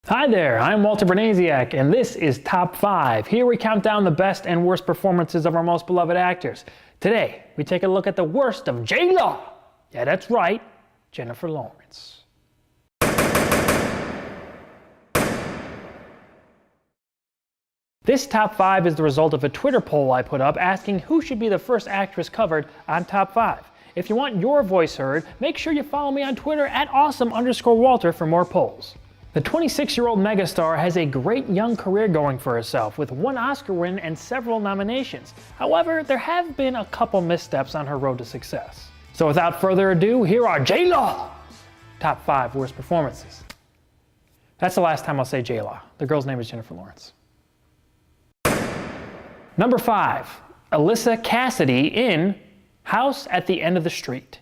Hi there, I'm Walter Bernasiak, and this is Top 5. Here we count down the best and worst performances of our most beloved actors. Today, we take a look at the worst of J-Law. Yeah, that's right, Jennifer Lawrence. This Top 5 is the result of a Twitter poll I put up asking who should be the first actress covered on Top 5. If you want your voice heard, make sure you follow me on Twitter at awesome_Walter for more polls. The 26-year-old megastar has a great young career going for herself, with one Oscar win and several nominations. However, there have been a couple missteps on her road to success. So without further ado, here are J-Law's Top 5 worst performances. That's the last time I'll say J-Law. The girl's name is Jennifer Lawrence. Number 5, Alyssa Cassidy in House at the End of the Street.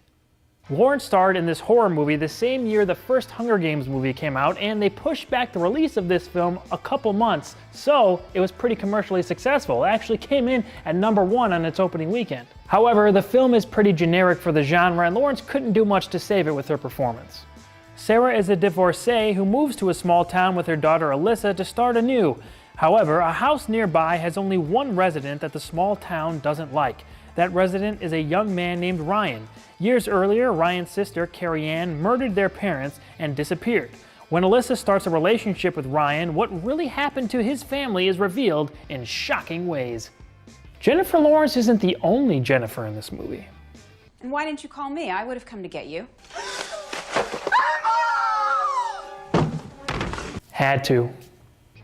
Lawrence starred in this horror movie the same year the first Hunger Games movie came out, and they pushed back the release of this film a couple months, so it was pretty commercially successful. It actually came in at number 1 on its opening weekend. However, the film is pretty generic for the genre, and Lawrence couldn't do much to save it with her performance. Sarah is a divorcee who moves to a small town with her daughter Alyssa to start anew. However, a house nearby has only one resident that the small town doesn't like. That resident is a young man named Ryan. Years earlier, Ryan's sister, Carrie Ann, murdered their parents and disappeared. When Alyssa starts a relationship with Ryan, what really happened to his family is revealed in shocking ways. Jennifer Lawrence isn't the only Jennifer in this movie. And why didn't you call me? I would have come to get you. Had to.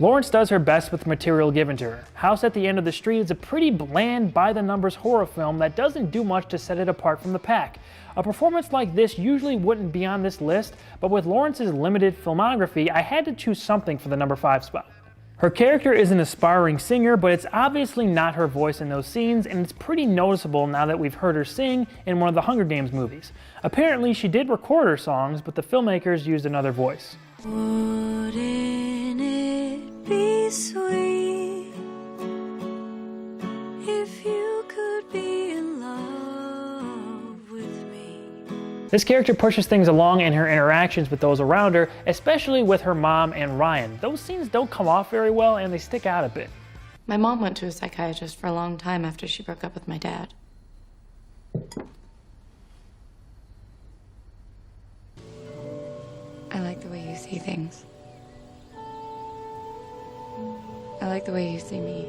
Lawrence does her best with the material given to her. House at the End of the Street is a pretty bland, by-the-numbers horror film that doesn't do much to set it apart from the pack. A performance like this usually wouldn't be on this list, but with Lawrence's limited filmography, I had to choose something for the number 5 spot. Her character is an aspiring singer, but it's obviously not her voice in those scenes, and it's pretty noticeable now that we've heard her sing in one of the Hunger Games movies. Apparently, she did record her songs, but the filmmakers used another voice. Wouldn't it be sweet if you could be in love with me? This character pushes things along in her interactions with those around her, especially with her mom and Ryan. Those scenes don't come off very well and they stick out a bit. My mom went to a psychiatrist for a long time after she broke up with my dad. I like the way you see things. I like the way you see me.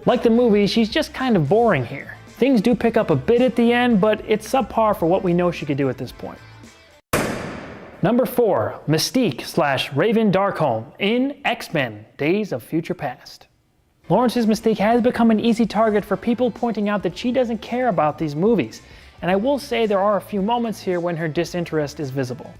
Like the movie, she's just kind of boring here. Things do pick up a bit at the end, but it's subpar for what we know she could do at this point. Number 4, Mystique / Raven Darkholme in X-Men: Days of Future Past. Lawrence's Mystique has become an easy target for people pointing out that she doesn't care about these movies. And I will say there are a few moments here when her disinterest is visible.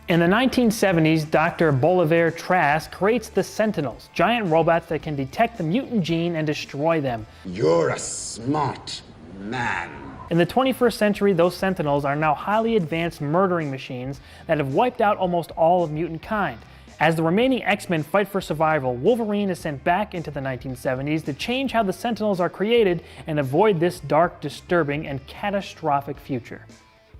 In the 1970s, Dr. Bolivar Trask creates the Sentinels, giant robots that can detect the mutant gene and destroy them. You're a smart man. In the 21st century, those Sentinels are now highly advanced murdering machines that have wiped out almost all of mutant kind. As the remaining X-Men fight for survival, Wolverine is sent back into the 1970s to change how the Sentinels are created and avoid this dark, disturbing, and catastrophic future.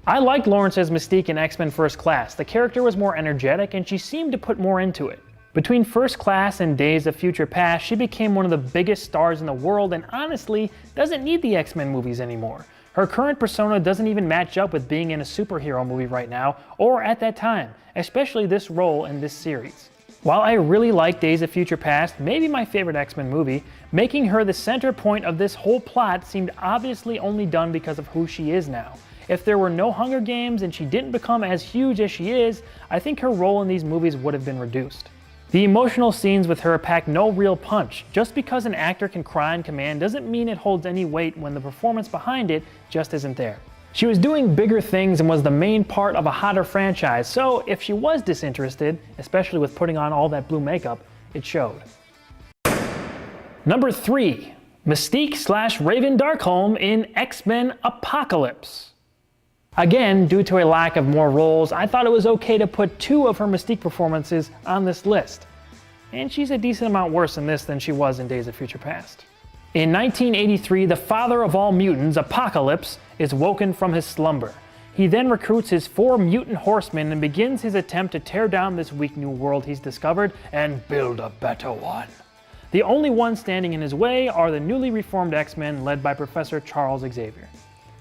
I liked Lawrence's Mystique in X-Men First Class. The character was more energetic and she seemed to put more into it. Between First Class and Days of Future Past, she became one of the biggest stars in the world and honestly doesn't need the X-Men movies anymore. Her current persona doesn't even match up with being in a superhero movie right now, or at that time, especially this role in this series. While I really like Days of Future Past, maybe my favorite X-Men movie, making her the center point of this whole plot seemed obviously only done because of who she is now. If there were no Hunger Games and she didn't become as huge as she is, I think her role in these movies would have been reduced. The emotional scenes with her pack no real punch. Just because an actor can cry in command doesn't mean it holds any weight when the performance behind it just isn't there. She was doing bigger things and was the main part of a hotter franchise, so if she was disinterested, especially with putting on all that blue makeup, it showed. Number 3, Mystique / Raven Darkholme in X-Men Apocalypse. Again, due to a lack of more roles, I thought it was okay to put 2 of her Mystique performances on this list. And she's a decent amount worse in this than she was in Days of Future Past. In 1983, the father of all mutants, Apocalypse, is woken from his slumber. He then recruits his 4 mutant horsemen and begins his attempt to tear down this weak new world he's discovered and build a better one. The only ones standing in his way are the newly reformed X-Men led by Professor Charles Xavier.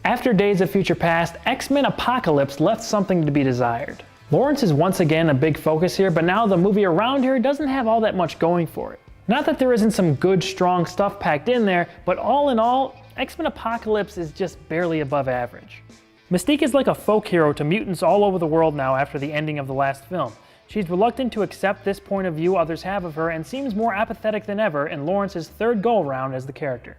After Days of Future Past, X-Men Apocalypse left something to be desired. Lawrence is once again a big focus here, but now the movie around here doesn't have all that much going for it. Not that there isn't some good, strong stuff packed in there, but all in all, X-Men Apocalypse is just barely above average. Mystique is like a folk hero to mutants all over the world now after the ending of the last film. She's reluctant to accept this point of view others have of her and seems more apathetic than ever in Lawrence's third go-around as the character.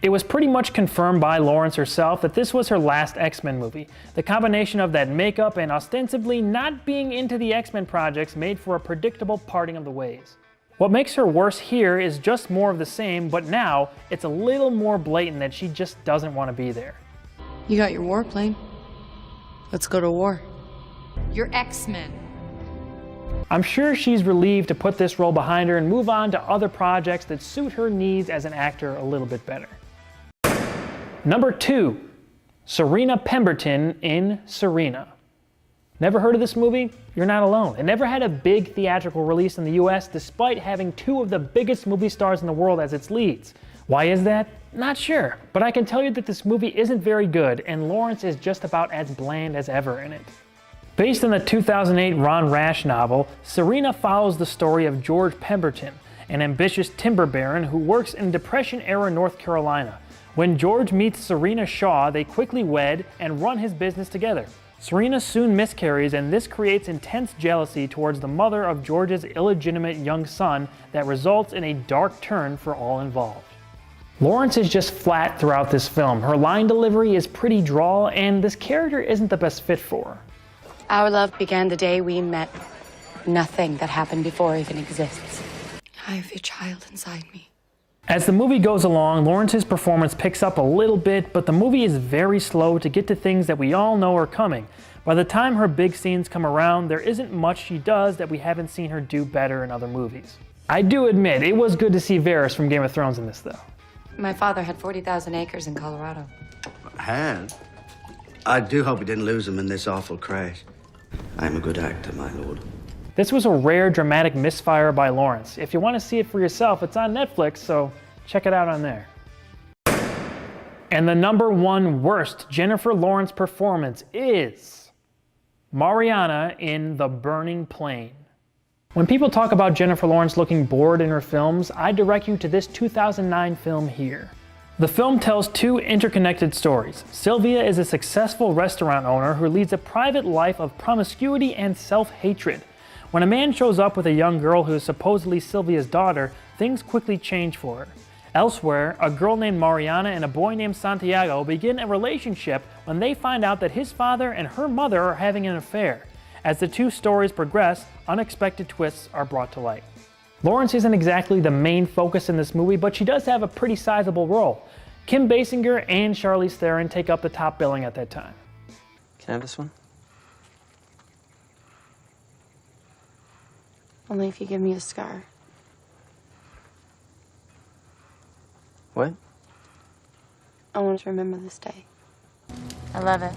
It was pretty much confirmed by Lawrence herself that this was her last X-Men movie. The combination of that makeup and ostensibly not being into the X-Men projects made for a predictable parting of the ways. What makes her worse here is just more of the same, but now it's a little more blatant that she just doesn't want to be there. You got your warplane. Let's go to war. You're X-Men. I'm sure she's relieved to put this role behind her and move on to other projects that suit her needs as an actor a little bit better. Number 2, Serena Pemberton in Serena. Never heard of this movie? You're not alone. It never had a big theatrical release in the US despite having 2 of the biggest movie stars in the world as its leads. Why is that? Not sure, but I can tell you that this movie isn't very good and Lawrence is just about as bland as ever in it. Based on the 2008 Ron Rash novel, Serena follows the story of George Pemberton, an ambitious timber baron who works in Depression-era North Carolina. When George meets Serena Shaw, they quickly wed and run his business together. Serena soon miscarries, and this creates intense jealousy towards the mother of George's illegitimate young son that results in a dark turn for all involved. Lawrence is just flat throughout this film. Her line delivery is pretty drawl, and this character isn't the best fit for her. Our love began the day we met. Nothing that happened before even exists. I have a child inside me. As the movie goes along, Lawrence's performance picks up a little bit, but the movie is very slow to get to things that we all know are coming. By the time her big scenes come around, there isn't much she does that we haven't seen her do better in other movies. I do admit, it was good to see Varys from Game of Thrones in this though. My father had 40,000 acres in Colorado. Had? I do hope we didn't lose him in this awful crash. I'm a good actor, my lord. This was a rare dramatic misfire by Lawrence. If you want to see it for yourself, it's on Netflix, so check it out on there. And the number 1 worst Jennifer Lawrence performance is Mariana in The Burning Plain. When people talk about Jennifer Lawrence looking bored in her films, I direct you to this 2009 film here. The film tells 2 interconnected stories. Sylvia is a successful restaurant owner who leads a private life of promiscuity and self-hatred. When a man shows up with a young girl who is supposedly Sylvia's daughter, things quickly change for her. Elsewhere, a girl named Mariana and a boy named Santiago begin a relationship when they find out that his father and her mother are having an affair. As the 2 stories progress, unexpected twists are brought to light. Lawrence isn't exactly the main focus in this movie, but she does have a pretty sizable role. Kim Basinger and Charlize Theron take up the top billing at that time. Can I have this one? Only if you give me a scar. What? I want to remember this day. I love it.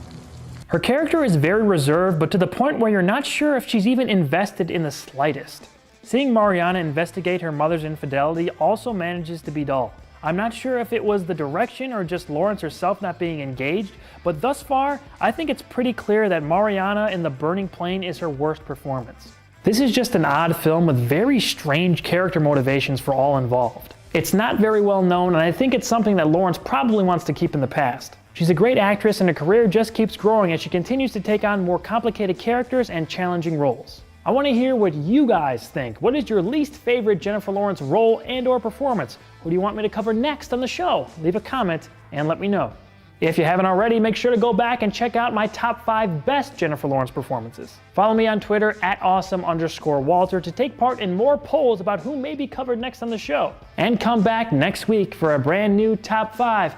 Her character is very reserved, but to the point where you're not sure if she's even invested in the slightest. Seeing Mariana investigate her mother's infidelity also manages to be dull. I'm not sure if it was the direction or just Lawrence herself not being engaged, but thus far, I think it's pretty clear that Mariana in The Burning Plain is her worst performance. This is just an odd film with very strange character motivations for all involved. It's not very well known, and I think it's something that Lawrence probably wants to keep in the past. She's a great actress, and her career just keeps growing as she continues to take on more complicated characters and challenging roles. I want to hear what you guys think. What is your least favorite Jennifer Lawrence role and/or performance? Who do you want me to cover next on the show? Leave a comment and let me know. If you haven't already, make sure to go back and check out my top 5 best Jennifer Lawrence performances. Follow me on Twitter @awesome_Walter to take part in more polls about who may be covered next on the show. And come back next week for a brand new top 5.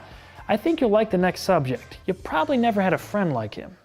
I think you'll like the next subject. You probably never had a friend like him.